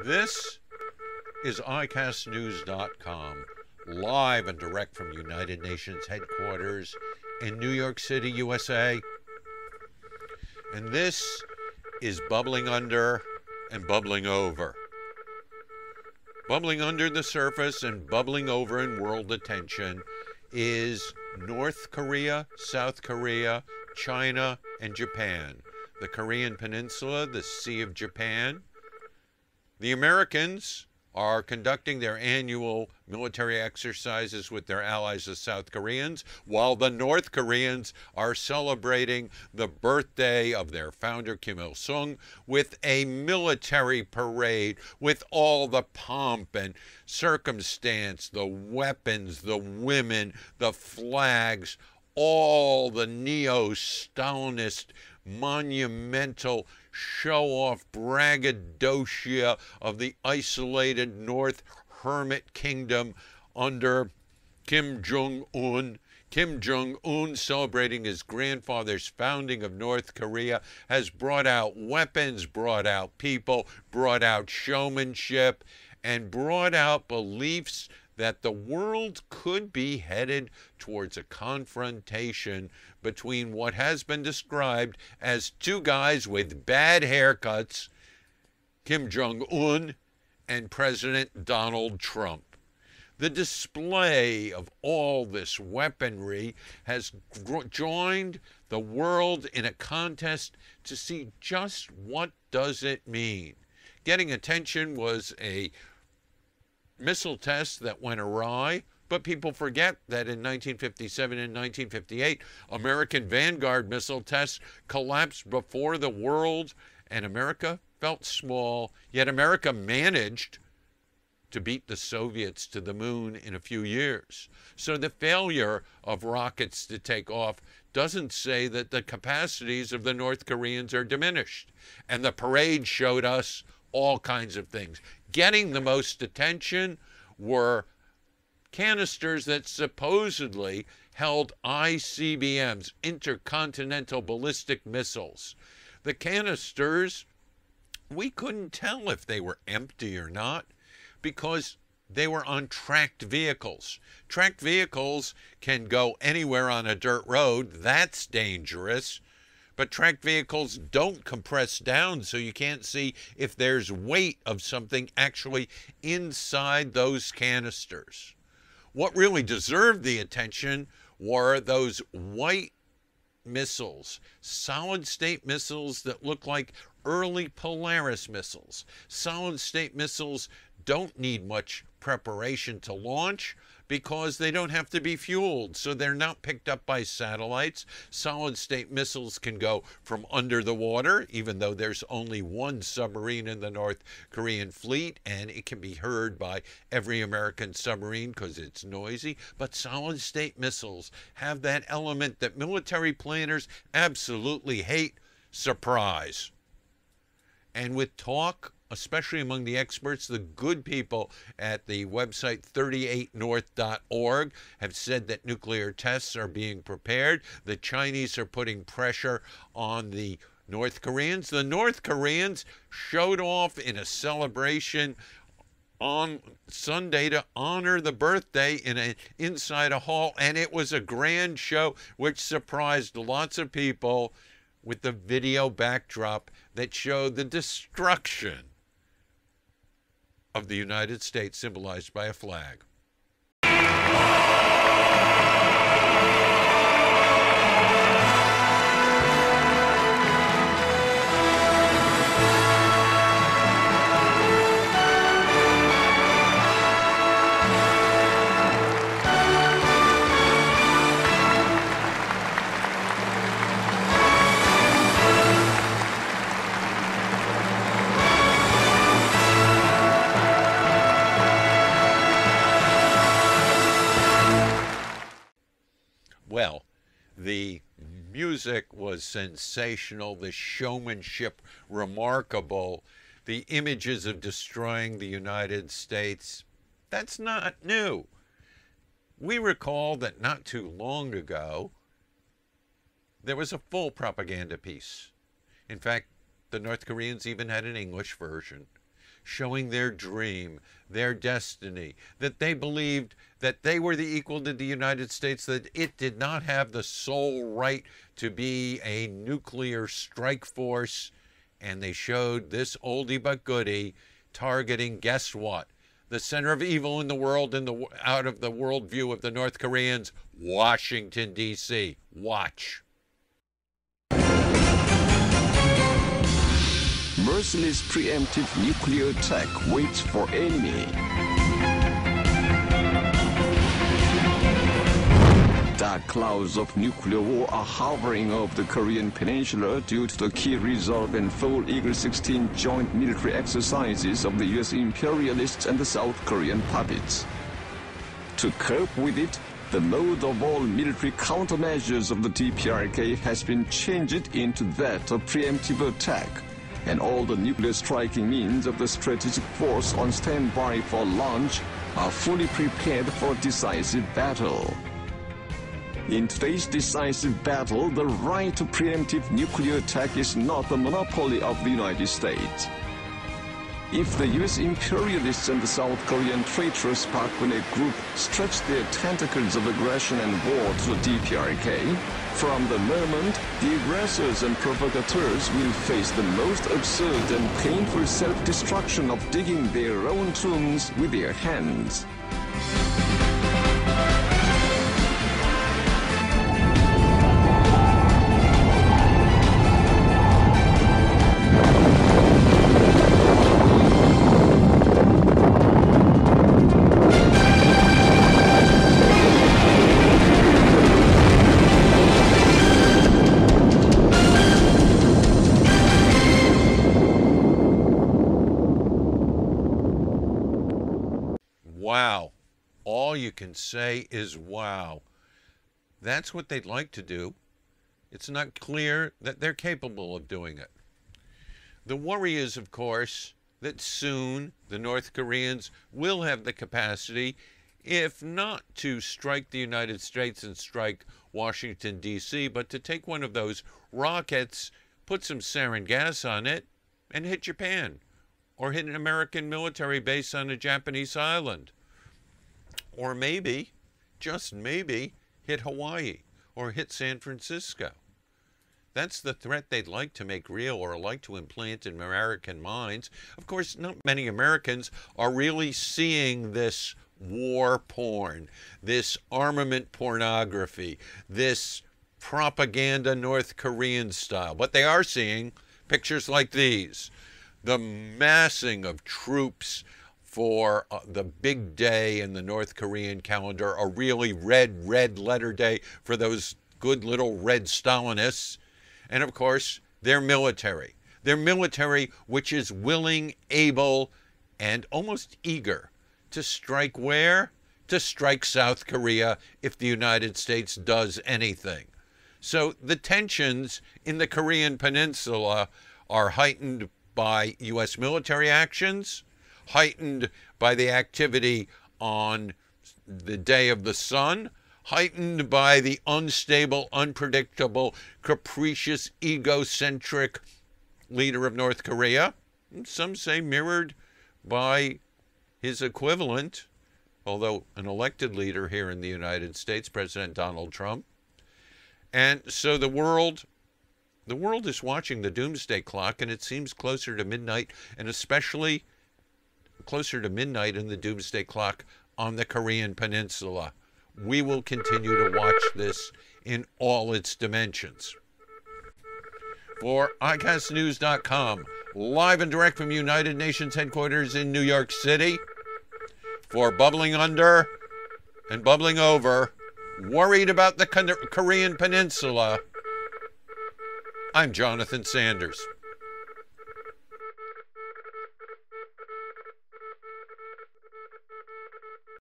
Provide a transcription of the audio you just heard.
This is iCastNews.com, live and direct from United Nations headquarters in New York City, USA. And this is bubbling under and bubbling over. Bubbling under the surface and bubbling over in world attention is North Korea, South Korea, China, and Japan. The Korean Peninsula, the Sea of Japan. The Americans are conducting their annual military exercises with their allies, the South Koreans, while the North Koreans are celebrating the birthday of their founder, Kim Il-sung, with a military parade with all the pomp and circumstance, the weapons, the women, the flags, all the neo-Stalinist monumental show-off braggadocio of the isolated North Hermit Kingdom under Kim Jong-un. Kim Jong-un, celebrating his grandfather's founding of North Korea, has brought out weapons, brought out people, brought out showmanship, and brought out beliefs that the world could be headed towards a confrontation between what has been described as two guys with bad haircuts, Kim Jong-un and President Donald Trump. The display of all this weaponry has joined the world in a contest to see just what does it mean. Getting attention was a missile test that went awry, but people forget that in 1957 and 1958, American Vanguard missile tests collapsed before the world, and America felt small, yet America managed to beat the Soviets to the moon in a few years. So the failure of rockets to take off doesn't say that the capacities of the North Koreans are diminished. And the parade showed us all kinds of things. Getting the most attention were canisters that supposedly held ICBMs, intercontinental ballistic missiles. The canisters, we couldn't tell if they were empty or not because they were on tracked vehicles. Tracked vehicles can go anywhere on a dirt road. That's dangerous. But tracked vehicles don't compress down, so you can't see if there's weight of something actually inside those canisters. What really deserved the attention were those white missiles, solid-state missiles that look like early Polaris missiles. Solid-state missiles don't need much preparation to launch because they don't have to be fueled, so they're not picked up by satellites. Solid-state missiles can go from under the water, even though there's only one submarine in the North Korean fleet, and it can be heard by every American submarine because it's noisy. But solid-state missiles have that element that military planners absolutely hate: surprise. And with talk, especially among the experts, the good people at the website 38north.org have said that nuclear tests are being prepared. The Chinese are putting pressure on the North Koreans. The North Koreans showed off in a celebration on Sunday to honor the birthday inside a hall, and it was a grand show which surprised lots of people with the video backdrop that showed the destruction of the United States, symbolized by a flag. Well, the music was sensational, the showmanship remarkable, the images of destroying the United States. That's not new. We recall that not too long ago, there was a full propaganda piece. In fact, the North Koreans even had an English version showing their dream, their destiny, that they believed that they were the equal to the United States, that it did not have the sole right to be a nuclear strike force. And they showed this oldie but goodie targeting, guess what? The center of evil in the world, out of the worldview of the North Koreans, Washington, D.C. Watch. Merciless preemptive nuclear attack waits for enemy. Dark clouds of nuclear war are hovering over the Korean peninsula due to the key resolve and full Eagle 16 joint military exercises of the U.S. imperialists and the South Korean puppets. To cope with it, the mode of all military countermeasures of the DPRK has been changed into that of preemptive attack, and all the nuclear striking means of the strategic force on standby for launch are fully prepared for decisive battle. In today's decisive battle, the right to preemptive nuclear attack is not the monopoly of the United States. If the U.S. imperialists and the South Korean traitorous Park Geun-hye group stretch their tentacles of aggression and war to the DPRK, from the moment, the aggressors and provocateurs will face the most absurd and painful self-destruction of digging their own tombs with their hands. Wow. All you can say is wow. That's what they'd like to do. It's not clear that they're capable of doing it. The worry is, of course, that soon the North Koreans will have the capacity, if not to strike the United States and strike Washington, D.C., but to take one of those rockets, put some sarin gas on it, and hit Japan, or hit an American military base on a Japanese island. Or maybe, just maybe, hit Hawaii or hit San Francisco. That's the threat they'd like to make real, or like to implant in American minds. Of course, not many Americans are really seeing this war porn, this armament pornography, this propaganda North Korean style. But they are seeing pictures like these. The massing of troops for the big day in the North Korean calendar, a really red letter day for those good little red Stalinists. And of course, their military. Their military, which is willing, able, and almost eager to strike where? To strike South Korea if the United States does anything. So the tensions in the Korean Peninsula are heightened by U.S. military actions, heightened by the activity on the Day of the Sun, heightened by the unstable, unpredictable, capricious, egocentric leader of North Korea. Some say mirrored by his equivalent, although an elected leader here in the United States, President Donald Trump. And so the world is watching the doomsday clock, and it seems closer to midnight, and especially closer to midnight in the doomsday clock on the Korean Peninsula. We will continue to watch this in all its dimensions. For ICASTnews.com, live and direct from United Nations headquarters in New York City, for Bubbling Under and Bubbling Over, worried about the Korean Peninsula, I'm Jonathan Sanders.